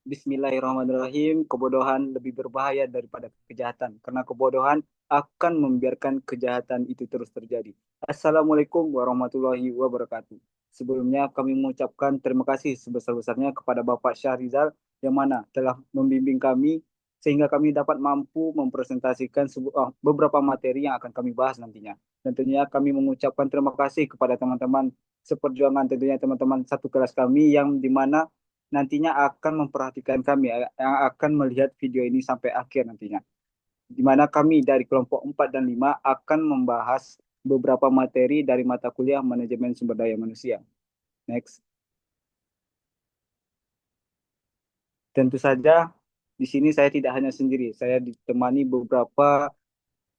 Bismillahirrahmanirrahim. Kebodohan lebih berbahaya daripada kejahatan, karena kebodohan akan membiarkan kejahatan itu terus terjadi. Assalamualaikum warahmatullahi wabarakatuh. Sebelumnya kami mengucapkan terima kasih sebesar-besarnya kepada Bapak Syahrizal yang mana telah membimbing kami sehingga kami dapat mampu mempresentasikan beberapa materi yang akan kami bahas nantinya. Tentunya kami mengucapkan terima kasih kepada teman-teman seperjuangan, tentunya teman-teman satu kelas kami yang dimana nantinya akan memperhatikan kami, yang akan melihat video ini sampai akhir nantinya. Di mana kami dari kelompok 4 dan 5 akan membahas beberapa materi dari mata kuliah Manajemen Sumber Daya Manusia. Next. Tentu saja di sini saya tidak hanya sendiri, saya ditemani beberapa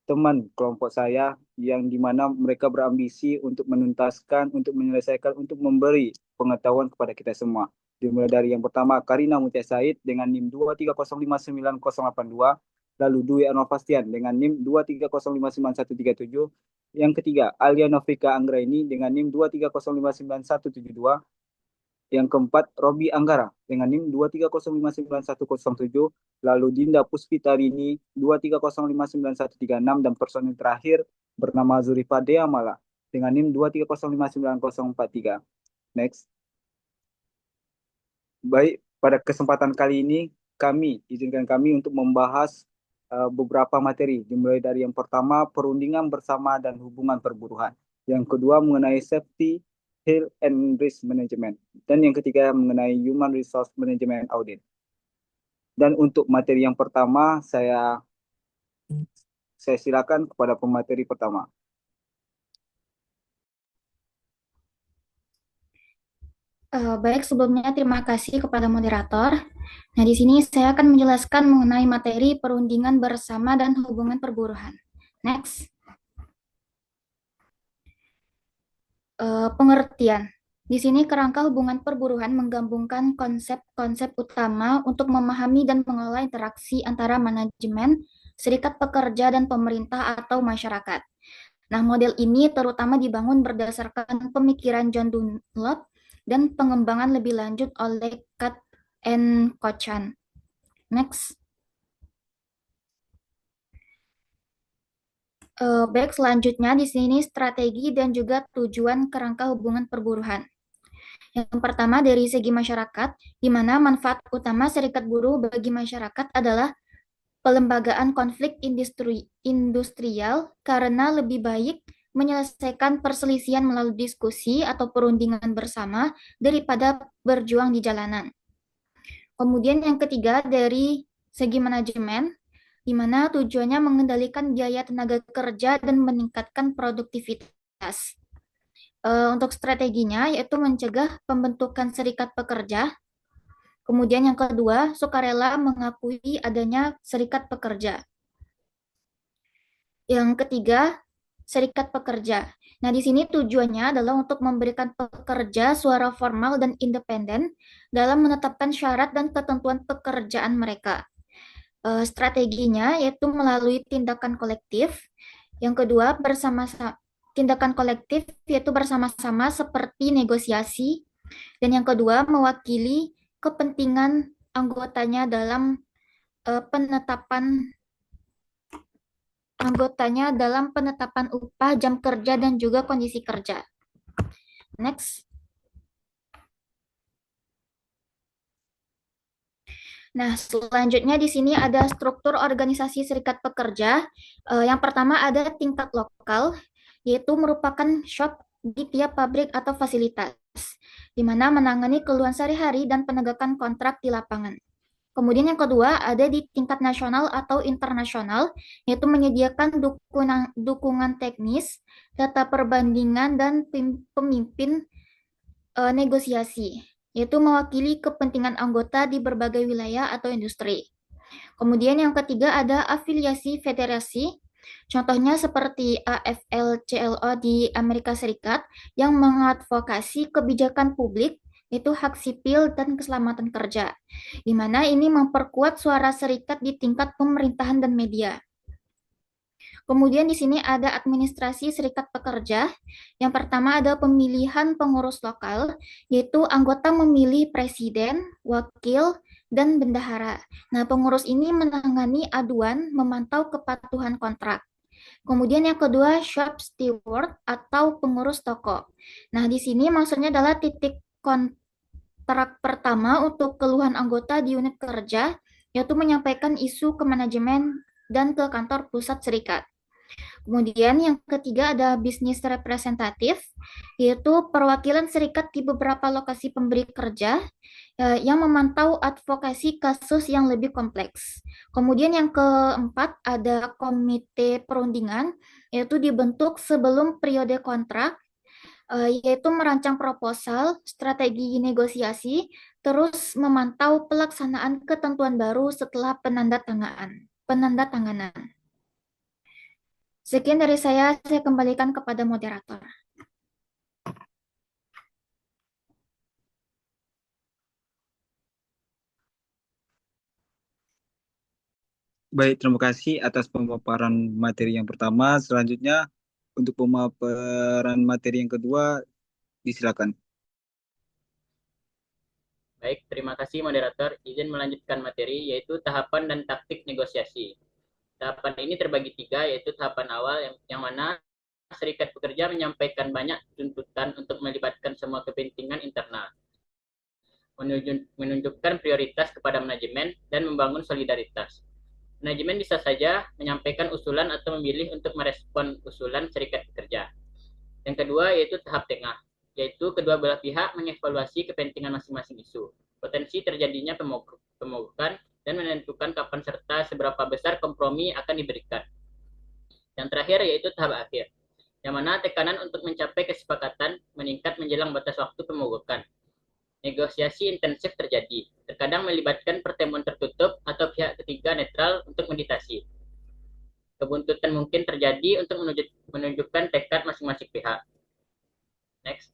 teman kelompok saya yang dimana mereka berambisi untuk menuntaskan, untuk menyelesaikan, untuk memberi pengetahuan kepada kita semua. Dimulai dari yang pertama, Karina Mutia Said dengan NIM 230598082, lalu Dwi Anwar Fastian dengan NIM 230591137, yang ketiga, Alia Novika Anggraini dengan NIM 230591172, yang keempat, Robi Anggara dengan NIM 230591107, lalu Dinda Puspitarini 230591136, dan personil terakhir bernama Zurifa Deamala dengan NIM 230591043. Next. Baik, pada kesempatan kali ini izinkan kami untuk membahas beberapa materi, dimulai dari yang pertama, perundingan bersama dan hubungan perburuhan. Yang kedua, mengenai safety, health, and risk management. Dan yang ketiga, mengenai human resource management audit. Dan untuk materi yang pertama, saya silakan kepada pemateri pertama. Baik, sebelumnya terima kasih kepada moderator. Nah, di sini saya akan menjelaskan mengenai materi perundingan bersama dan hubungan perburuhan. Next. Pengertian. Di sini kerangka hubungan perburuhan menggabungkan konsep-konsep utama untuk memahami dan mengelola interaksi antara manajemen, serikat pekerja, dan pemerintah atau masyarakat. Nah, model ini terutama dibangun berdasarkan pemikiran John Dunlop dan pengembangan lebih lanjut oleh Kat and Kochan. Next. Baik, selanjutnya di sini strategi dan juga tujuan kerangka hubungan perburuhan. Yang pertama dari segi masyarakat, di mana manfaat utama serikat buruh bagi masyarakat adalah pelembagaan konflik industrial karena lebih baik menyelesaikan perselisihan melalui diskusi atau perundingan bersama daripada berjuang di jalanan. Kemudian yang ketiga dari segi manajemen, di mana tujuannya mengendalikan biaya tenaga kerja dan meningkatkan produktivitas. Untuk strateginya yaitu mencegah pembentukan serikat pekerja. Kemudian yang kedua, sukarela mengakui adanya serikat pekerja. Yang ketiga, serikat pekerja. Nah, di sini tujuannya adalah untuk memberikan pekerja suara formal dan independen dalam menetapkan syarat dan ketentuan pekerjaan mereka. Strateginya yaitu melalui tindakan kolektif. Yang kedua, tindakan kolektif yaitu bersama-sama seperti negosiasi. Dan yang kedua, mewakili kepentingan anggotanya dalam penetapan upah, jam kerja, dan juga kondisi kerja. Next. Nah, selanjutnya di sini ada struktur organisasi serikat pekerja. Yang pertama ada tingkat lokal, yaitu merupakan shop di tiap pabrik atau fasilitas, di mana menangani keluhan sehari-hari dan penegakan kontrak di lapangan. Kemudian yang kedua ada di tingkat nasional atau internasional, yaitu menyediakan dukungan teknis, data perbandingan, dan pemimpin negosiasi, yaitu mewakili kepentingan anggota di berbagai wilayah atau industri. Kemudian yang ketiga ada afiliasi federasi, contohnya seperti AFL-CLO di Amerika Serikat yang mengadvokasi kebijakan publik, yaitu hak sipil dan keselamatan kerja, di mana ini memperkuat suara serikat di tingkat pemerintahan dan media. Kemudian di sini ada administrasi serikat pekerja. Yang pertama ada pemilihan pengurus lokal, yaitu anggota memilih presiden, wakil, dan bendahara. Nah, pengurus ini menangani aduan, memantau kepatuhan kontrak. Kemudian yang kedua, shop steward atau pengurus toko. Nah, di sini maksudnya adalah titik kontrak pertama untuk keluhan anggota di unit kerja, yaitu menyampaikan isu ke manajemen dan ke kantor pusat serikat. Kemudian yang ketiga ada bisnis representatif, yaitu perwakilan serikat di beberapa lokasi pemberi kerja yang memantau advokasi kasus yang lebih kompleks. Kemudian yang keempat ada komite perundingan, yaitu dibentuk sebelum periode kontrak, yaitu merancang proposal, strategi negosiasi, terus memantau pelaksanaan ketentuan baru setelah penandatanganan. Sekian dari saya kembalikan kepada moderator. Baik, terima kasih atas pemaparan materi yang pertama. Selanjutnya, untuk pemaparan materi yang kedua, disilakan. Baik, terima kasih moderator. Izin melanjutkan materi, yaitu tahapan dan taktik negosiasi. Tahapan ini terbagi tiga, yaitu tahapan awal yang mana serikat pekerja menyampaikan banyak tuntutan untuk melibatkan semua kepentingan internal, menunjukkan prioritas kepada manajemen, dan membangun solidaritas. Manajemen bisa saja menyampaikan usulan atau memilih untuk merespon usulan serikat pekerja. Yang kedua yaitu tahap tengah, yaitu kedua belah pihak mengevaluasi kepentingan masing-masing isu, potensi terjadinya pemogokan, dan menentukan kapan serta seberapa besar kompromi akan diberikan. Yang terakhir yaitu tahap akhir, yang mana tekanan untuk mencapai kesepakatan meningkat menjelang batas waktu pemogokan. Negosiasi intensif terjadi, terkadang melibatkan pertemuan tertutup atau pihak ketiga netral untuk meditasi. Kebuntutan mungkin terjadi untuk menunjukkan tekad masing-masing pihak. Next.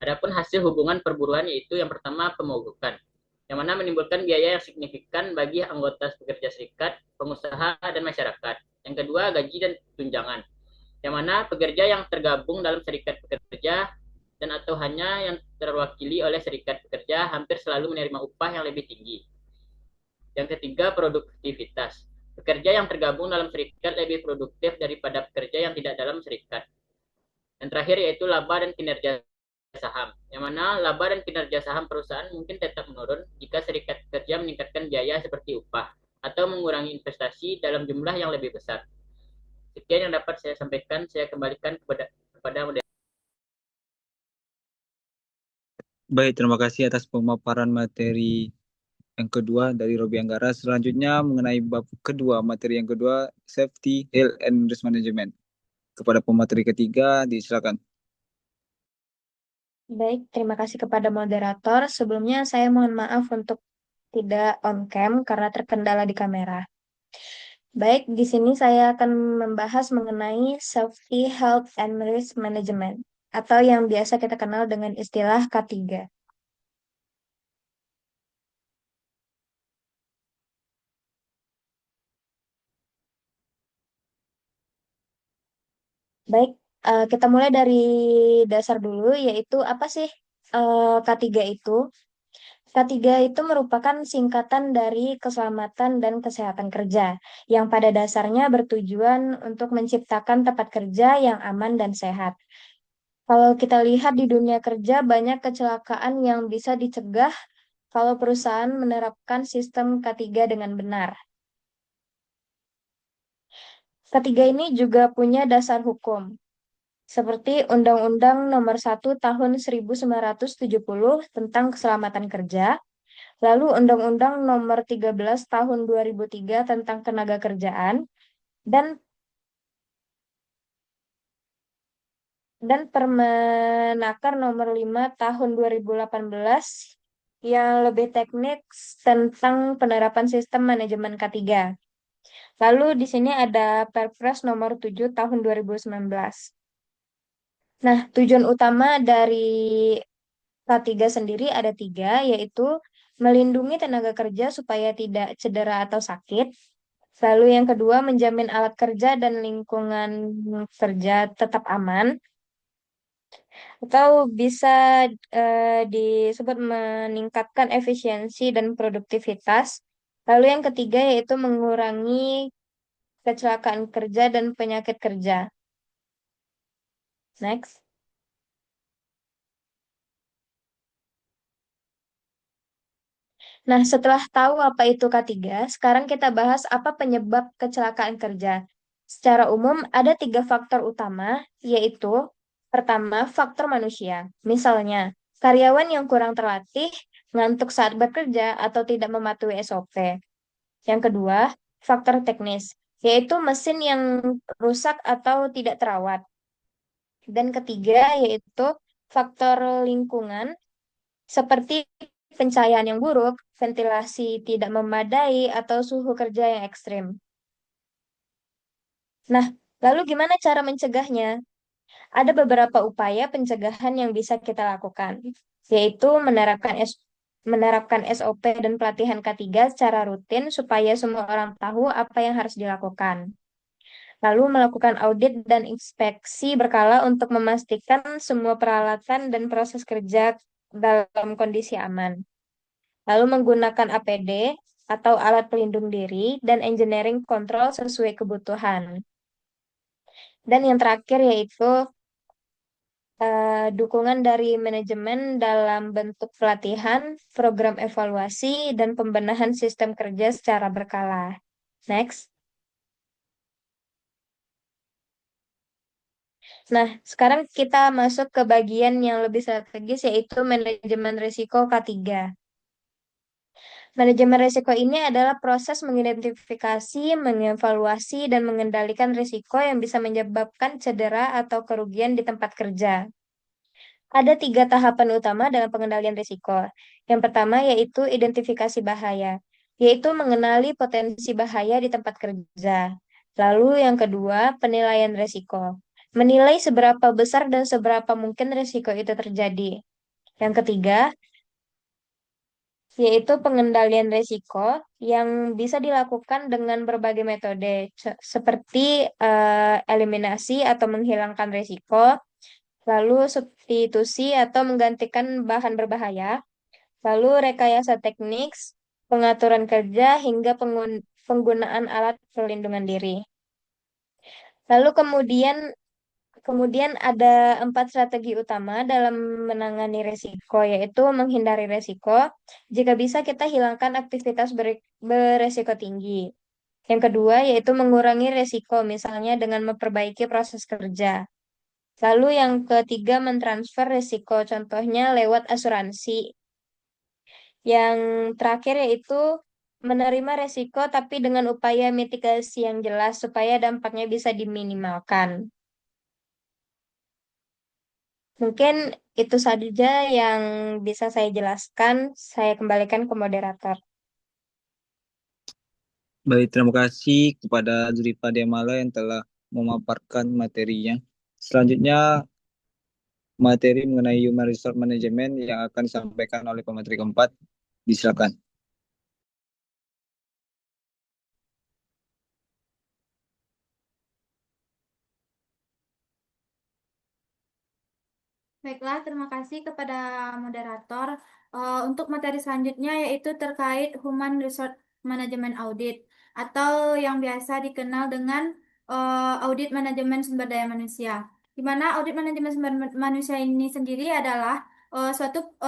Adapun hasil hubungan perburuan yaitu yang pertama pemogokan, yang mana menimbulkan biaya yang signifikan bagi anggota pekerja serikat, pengusaha, dan masyarakat. Yang kedua gaji dan tunjangan, yang mana pekerja yang tergabung dalam serikat pekerja dan atau hanya yang terwakili oleh serikat pekerja hampir selalu menerima upah yang lebih tinggi. Yang ketiga, produktivitas. Pekerja yang tergabung dalam serikat lebih produktif daripada pekerja yang tidak dalam serikat. Yang terakhir yaitu laba dan kinerja saham, yang mana laba dan kinerja saham perusahaan mungkin tetap menurun jika serikat pekerja meningkatkan biaya seperti upah atau mengurangi investasi dalam jumlah yang lebih besar. Sekian yang dapat saya sampaikan, saya kembalikan kepada moderator. Baik, terima kasih atas pemaparan materi yang kedua dari Robi Anggara. Selanjutnya mengenai bab kedua, materi yang kedua, Safety, Health, and Risk Management. Kepada pemateri ketiga, disilakan. Baik, terima kasih kepada moderator. Sebelumnya saya mohon maaf untuk tidak on cam karena terkendala di kamera. Baik, di sini saya akan membahas mengenai Safety, Health, and Risk Management atau yang biasa kita kenal dengan istilah K3. Baik, kita mulai dari dasar dulu, yaitu apa sih K3 itu? K3 itu merupakan singkatan dari keselamatan dan kesehatan kerja, yang pada dasarnya bertujuan untuk menciptakan tempat kerja yang aman dan sehat. Kalau kita lihat di dunia kerja, banyak kecelakaan yang bisa dicegah kalau perusahaan menerapkan sistem K3 dengan benar. Ketiga ini juga punya dasar hukum, seperti Undang-Undang Nomor 1 Tahun 1970 tentang Keselamatan Kerja, lalu Undang-Undang Nomor 13 Tahun 2003 tentang Tenaga Kerjaan, dan Permenaker Nomor 5 Tahun 2018 yang lebih teknis tentang penerapan sistem manajemen K3. Lalu di sini ada Perpres Nomor 7 Tahun 2019. Nah, tujuan utama dari K3 sendiri ada tiga, yaitu melindungi tenaga kerja supaya tidak cedera atau sakit. Lalu yang kedua, menjamin alat kerja dan lingkungan kerja tetap aman. Atau bisa disebut meningkatkan efisiensi dan produktivitas. Lalu yang ketiga yaitu mengurangi kecelakaan kerja dan penyakit kerja. Next. Nah, setelah tahu apa itu K3, sekarang kita bahas apa penyebab kecelakaan kerja. Secara umum, ada tiga faktor utama, yaitu pertama, faktor manusia. Misalnya, karyawan yang kurang terlatih, ngantuk saat bekerja, atau tidak mematuhi SOP. Yang kedua, faktor teknis, yaitu mesin yang rusak atau tidak terawat. Dan ketiga, yaitu faktor lingkungan, seperti pencahayaan yang buruk, ventilasi tidak memadai, atau suhu kerja yang ekstrim. Nah, lalu gimana cara mencegahnya? Ada beberapa upaya pencegahan yang bisa kita lakukan, yaitu menerapkan SOP dan pelatihan K3 secara rutin supaya semua orang tahu apa yang harus dilakukan. Lalu melakukan audit dan inspeksi berkala untuk memastikan semua peralatan dan proses kerja dalam kondisi aman. Lalu menggunakan APD atau alat pelindung diri dan engineering control sesuai kebutuhan. Dan yang terakhir yaitu dukungan dari manajemen dalam bentuk pelatihan, program evaluasi, dan pembenahan sistem kerja secara berkala. Next. Nah, sekarang kita masuk ke bagian yang lebih strategis yaitu manajemen risiko K3. Manajemen risiko ini adalah proses mengidentifikasi, mengevaluasi, dan mengendalikan risiko yang bisa menyebabkan cedera atau kerugian di tempat kerja. Ada tiga tahapan utama dalam pengendalian risiko. Yang pertama yaitu identifikasi bahaya, yaitu mengenali potensi bahaya di tempat kerja. Lalu yang kedua, penilaian risiko, menilai seberapa besar dan seberapa mungkin risiko itu terjadi. Yang ketiga, yaitu pengendalian risiko yang bisa dilakukan dengan berbagai metode, seperti eliminasi atau menghilangkan risiko, lalu substitusi atau menggantikan bahan berbahaya, lalu rekayasa teknik, pengaturan kerja, hingga penggunaan alat perlindungan diri. Lalu kemudian ada 4 strategi utama dalam menangani risiko, yaitu menghindari risiko. Jika bisa, kita hilangkan aktivitas beresiko tinggi. Yang kedua, yaitu mengurangi risiko, misalnya dengan memperbaiki proses kerja. Lalu yang ketiga, mentransfer risiko, contohnya lewat asuransi. Yang terakhir yaitu menerima risiko tapi dengan upaya mitigasi yang jelas supaya dampaknya bisa diminimalkan. Mungkin itu saja yang bisa saya jelaskan. Saya kembalikan ke moderator. Baik, terima kasih kepada Zurifa Demala yang telah memaparkan materinya. Selanjutnya, materi mengenai Human Resource Management yang akan disampaikan oleh pemateri keempat. Silakan. Baiklah, terima kasih kepada moderator. Untuk materi selanjutnya yaitu terkait Human Resource Management Audit atau yang biasa dikenal dengan audit manajemen sumber daya manusia. Di mana audit manajemen sumber manusia ini sendiri adalah suatu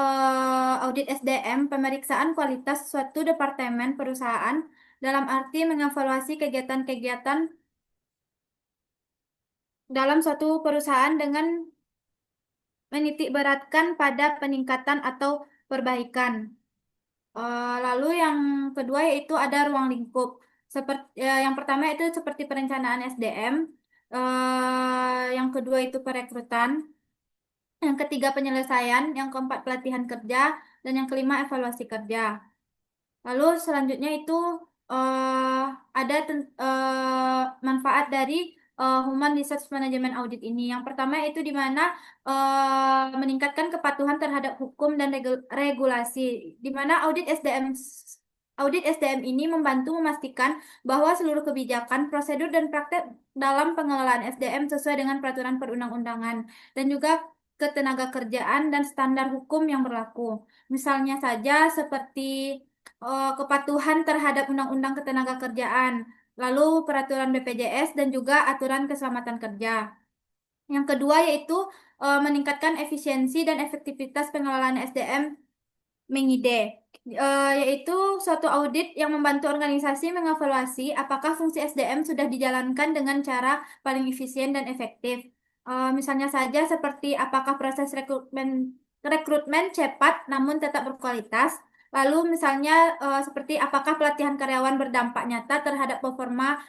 audit SDM, pemeriksaan kualitas suatu departemen perusahaan dalam arti mengevaluasi kegiatan-kegiatan dalam suatu perusahaan dengan menitik beratkan pada peningkatan atau perbaikan. Lalu yang kedua yaitu ada ruang lingkup. Seperti yang pertama itu seperti perencanaan SDM, yang kedua itu perekrutan, yang ketiga penyelesaian, yang keempat pelatihan kerja, dan yang kelima evaluasi kerja. Lalu selanjutnya itu ada manfaat dari Human Resource Management Audit ini. Yang pertama itu di mana meningkatkan kepatuhan terhadap hukum dan regulasi. Di mana audit SDM ini membantu memastikan bahwa seluruh kebijakan, prosedur dan praktek dalam pengelolaan SDM sesuai dengan peraturan perundang-undangan dan juga ketenagakerjaan dan standar hukum yang berlaku. Misalnya saja seperti kepatuhan terhadap Undang-Undang Ketenagakerjaan, lalu peraturan BPJS dan juga aturan keselamatan kerja. Yang kedua yaitu meningkatkan efisiensi dan efektivitas pengelolaan SDM Mengide, yaitu suatu audit yang membantu organisasi mengevaluasi apakah fungsi SDM sudah dijalankan dengan cara paling efisien dan efektif. Misalnya saja seperti apakah proses rekrutmen cepat namun tetap berkualitas. Lalu misalnya seperti apakah pelatihan karyawan berdampak nyata terhadap performa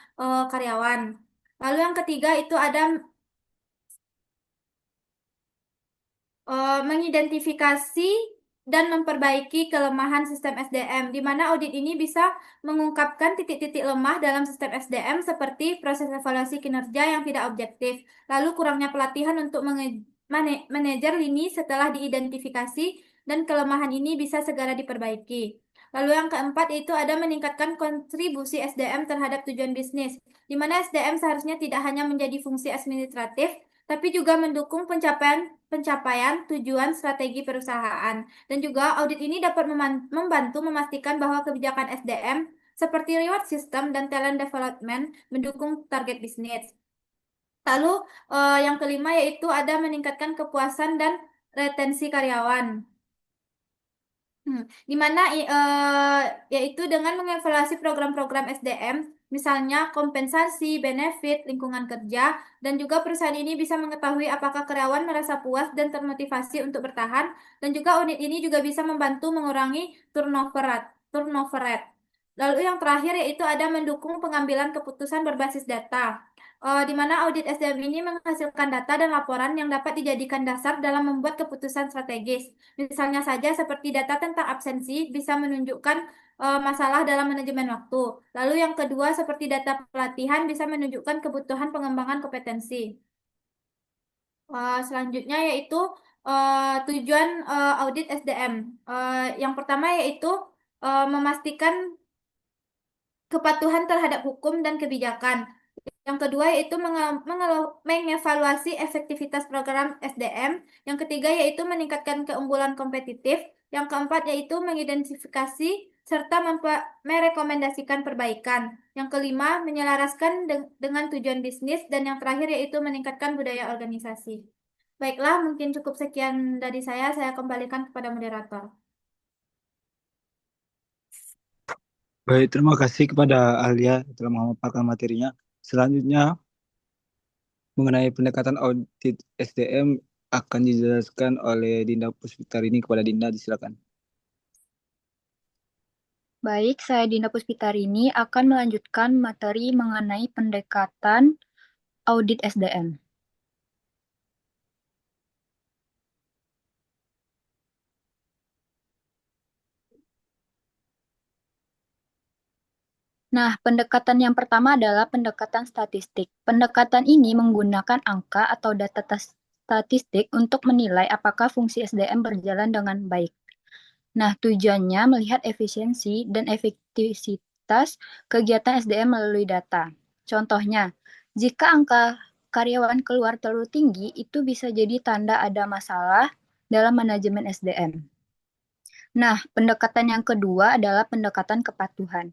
karyawan. Lalu yang ketiga itu ada mengidentifikasi dan memperbaiki kelemahan sistem SDM, di mana audit ini bisa mengungkapkan titik-titik lemah dalam sistem SDM seperti proses evaluasi kinerja yang tidak objektif, lalu kurangnya pelatihan untuk manajer lini setelah diidentifikasi, dan kelemahan ini bisa segera diperbaiki. Lalu yang keempat yaitu ada meningkatkan kontribusi SDM terhadap tujuan bisnis, di mana SDM seharusnya tidak hanya menjadi fungsi administratif, tapi juga mendukung pencapaian tujuan strategi perusahaan. Dan juga audit ini dapat membantu memastikan bahwa kebijakan SDM seperti reward system dan talent development mendukung target bisnis. Lalu yang kelima yaitu ada meningkatkan kepuasan dan retensi karyawan. Di mana yaitu dengan mengevaluasi program-program SDM, misalnya kompensasi, benefit, lingkungan kerja, dan juga perusahaan ini bisa mengetahui apakah karyawan merasa puas dan termotivasi untuk bertahan, dan juga unit ini juga bisa membantu mengurangi turnover rate. Lalu yang terakhir yaitu ada mendukung pengambilan keputusan berbasis data. Di mana audit SDM ini menghasilkan data dan laporan yang dapat dijadikan dasar dalam membuat keputusan strategis. Misalnya saja seperti data tentang absensi bisa menunjukkan masalah dalam manajemen waktu. Lalu yang kedua seperti data pelatihan bisa menunjukkan kebutuhan pengembangan kompetensi. Selanjutnya yaitu tujuan audit SDM. Yang pertama yaitu memastikan kepatuhan terhadap hukum dan kebijakan. Yang kedua yaitu mengevaluasi efektivitas program SDM. Yang ketiga yaitu meningkatkan keunggulan kompetitif. Yang keempat yaitu mengidentifikasi serta merekomendasikan perbaikan. Yang kelima menyelaraskan dengan tujuan bisnis. Dan yang terakhir yaitu meningkatkan budaya organisasi. Baiklah, mungkin cukup sekian dari saya kembalikan kepada moderator. Baik, terima kasih kepada Alia telah memaparkan materinya. Selanjutnya, mengenai pendekatan audit SDM akan dijelaskan oleh Dinda Puspitarini. Kepada Dinda, disilakan. Baik, saya Dinda Puspitarini akan melanjutkan materi mengenai pendekatan audit SDM. Nah, pendekatan yang pertama adalah pendekatan statistik. Pendekatan ini menggunakan angka atau data statistik untuk menilai apakah fungsi SDM berjalan dengan baik. Nah, tujuannya melihat efisiensi dan efektivitas kegiatan SDM melalui data. Contohnya, jika angka karyawan keluar terlalu tinggi, itu bisa jadi tanda ada masalah dalam manajemen SDM. Nah, pendekatan yang kedua adalah pendekatan kepatuhan.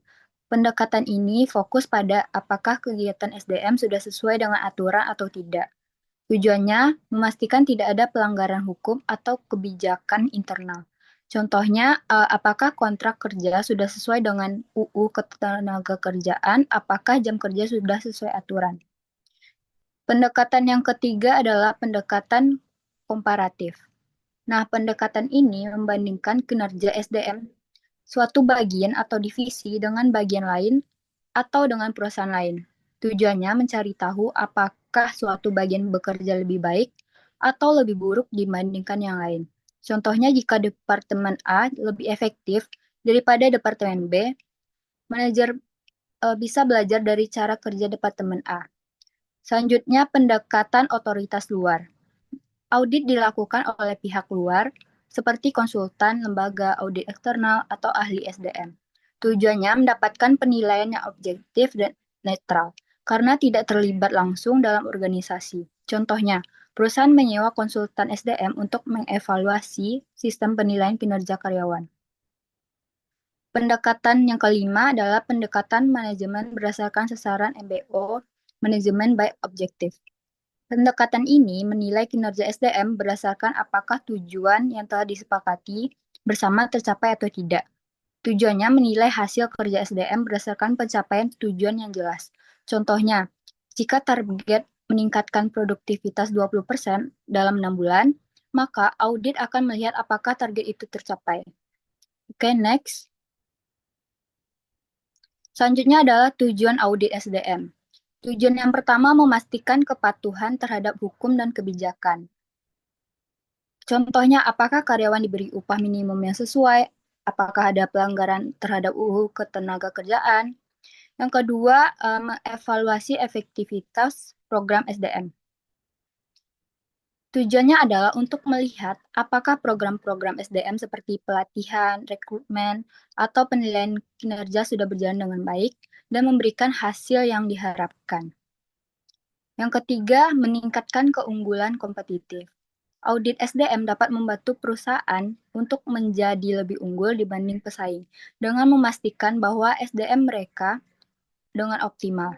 Pendekatan ini fokus pada apakah kegiatan SDM sudah sesuai dengan aturan atau tidak. Tujuannya memastikan tidak ada pelanggaran hukum atau kebijakan internal. Contohnya, apakah kontrak kerja sudah sesuai dengan UU Ketenagakerjaan, apakah jam kerja sudah sesuai aturan. Pendekatan yang ketiga adalah pendekatan komparatif. Nah, pendekatan ini membandingkan kinerja SDM suatu bagian atau divisi dengan bagian lain atau dengan perusahaan lain. Tujuannya mencari tahu apakah suatu bagian bekerja lebih baik atau lebih buruk dibandingkan yang lain. Contohnya jika Departemen A lebih efektif daripada Departemen B, manajer bisa belajar dari cara kerja Departemen A. Selanjutnya, pendekatan otoritas luar. Audit dilakukan oleh pihak luar, seperti konsultan, lembaga audit eksternal, atau ahli SDM. Tujuannya mendapatkan penilaian yang objektif dan netral, karena tidak terlibat langsung dalam organisasi. Contohnya, perusahaan menyewa konsultan SDM untuk mengevaluasi sistem penilaian kinerja karyawan. Pendekatan yang kelima adalah pendekatan manajemen berdasarkan sasaran MBO, manajemen by objektif. Pendekatan ini menilai kinerja SDM berdasarkan apakah tujuan yang telah disepakati bersama tercapai atau tidak. Tujuannya menilai hasil kerja SDM berdasarkan pencapaian tujuan yang jelas. Contohnya, jika target meningkatkan produktivitas 20% dalam 6 bulan, maka audit akan melihat apakah target itu tercapai. Oke, next. Selanjutnya adalah tujuan audit SDM. Tujuan yang pertama memastikan kepatuhan terhadap hukum dan kebijakan. Contohnya, apakah karyawan diberi upah minimum yang sesuai? Apakah ada pelanggaran terhadap UU Ketenagakerjaan? Yang kedua, mengevaluasi efektivitas program SDM. Tujuannya adalah untuk melihat apakah program-program SDM seperti pelatihan, rekrutmen, atau penilaian kinerja sudah berjalan dengan baik dan memberikan hasil yang diharapkan. Yang ketiga, meningkatkan keunggulan kompetitif. Audit SDM dapat membantu perusahaan untuk menjadi lebih unggul dibanding pesaing dengan memastikan bahwa SDM mereka dengan optimal.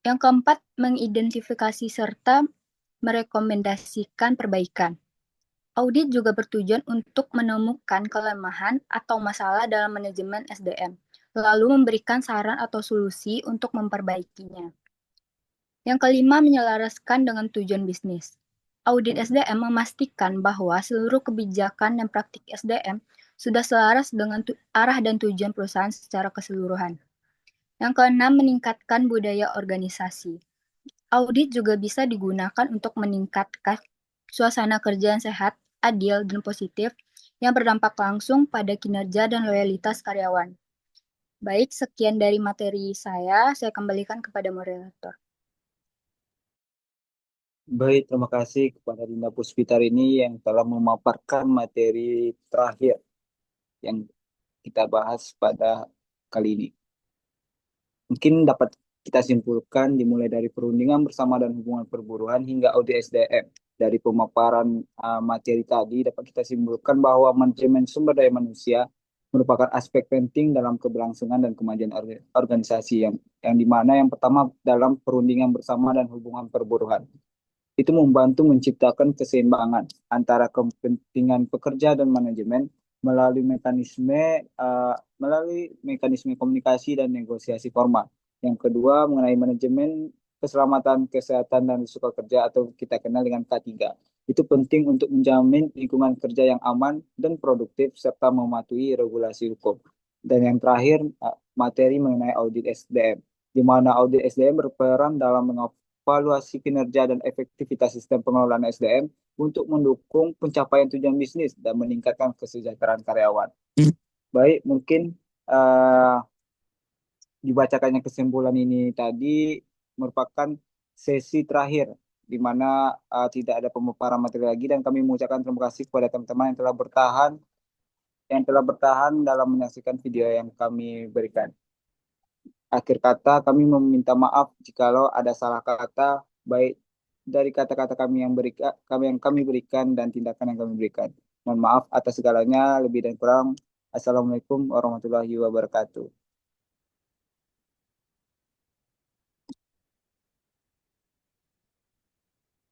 Yang keempat, mengidentifikasi serta merekomendasikan perbaikan. Audit juga bertujuan untuk menemukan kelemahan atau masalah dalam manajemen SDM, lalu memberikan saran atau solusi untuk memperbaikinya. Yang kelima, menyelaraskan dengan tujuan bisnis. Audit SDM memastikan bahwa seluruh kebijakan dan praktik SDM sudah selaras dengan arah dan tujuan perusahaan secara keseluruhan. Yang keenam, meningkatkan budaya organisasi. Audit juga bisa digunakan untuk meningkatkan suasana kerja yang sehat, adil, dan positif yang berdampak langsung pada kinerja dan loyalitas karyawan. Baik, sekian dari materi saya kembalikan kepada moderator. Baik, terima kasih kepada Dinda Puspitar ini yang telah memaparkan materi terakhir yang kita bahas pada kali ini. Mungkin dapat kita simpulkan dimulai dari perundingan bersama dan hubungan perburuan hingga audit SDM. Dari pemaparan materi tadi dapat kita simpulkan bahwa manajemen sumber daya manusia merupakan aspek penting dalam keberlangsungan dan kemajuan organisasi yang dimana yang pertama dalam perundingan bersama dan hubungan perburuan. Itu membantu menciptakan keseimbangan antara kepentingan pekerja dan manajemen melalui mekanisme komunikasi dan negosiasi formal. Yang kedua, mengenai manajemen keselamatan, kesehatan, dan risiko kerja atau kita kenal dengan K3. Itu penting untuk menjamin lingkungan kerja yang aman dan produktif serta mematuhi regulasi hukum. Dan yang terakhir, materi mengenai audit SDM, di mana audit SDM berperan dalam evaluasi kinerja dan efektivitas sistem pengelolaan SDM untuk mendukung pencapaian tujuan bisnis dan meningkatkan kesejahteraan karyawan. Baik, mungkin dibacakannya kesimpulan ini tadi merupakan sesi terakhir di mana tidak ada pemaparan materi lagi dan kami mengucapkan terima kasih kepada teman-teman yang telah bertahan dalam menyaksikan video yang kami berikan. Akhir kata, kami meminta maaf jikalau ada salah kata, baik dari kata-kata kami yang kami berikan dan tindakan yang kami berikan. Mohon maaf atas segalanya, lebih dan kurang. Assalamualaikum warahmatullahi wabarakatuh.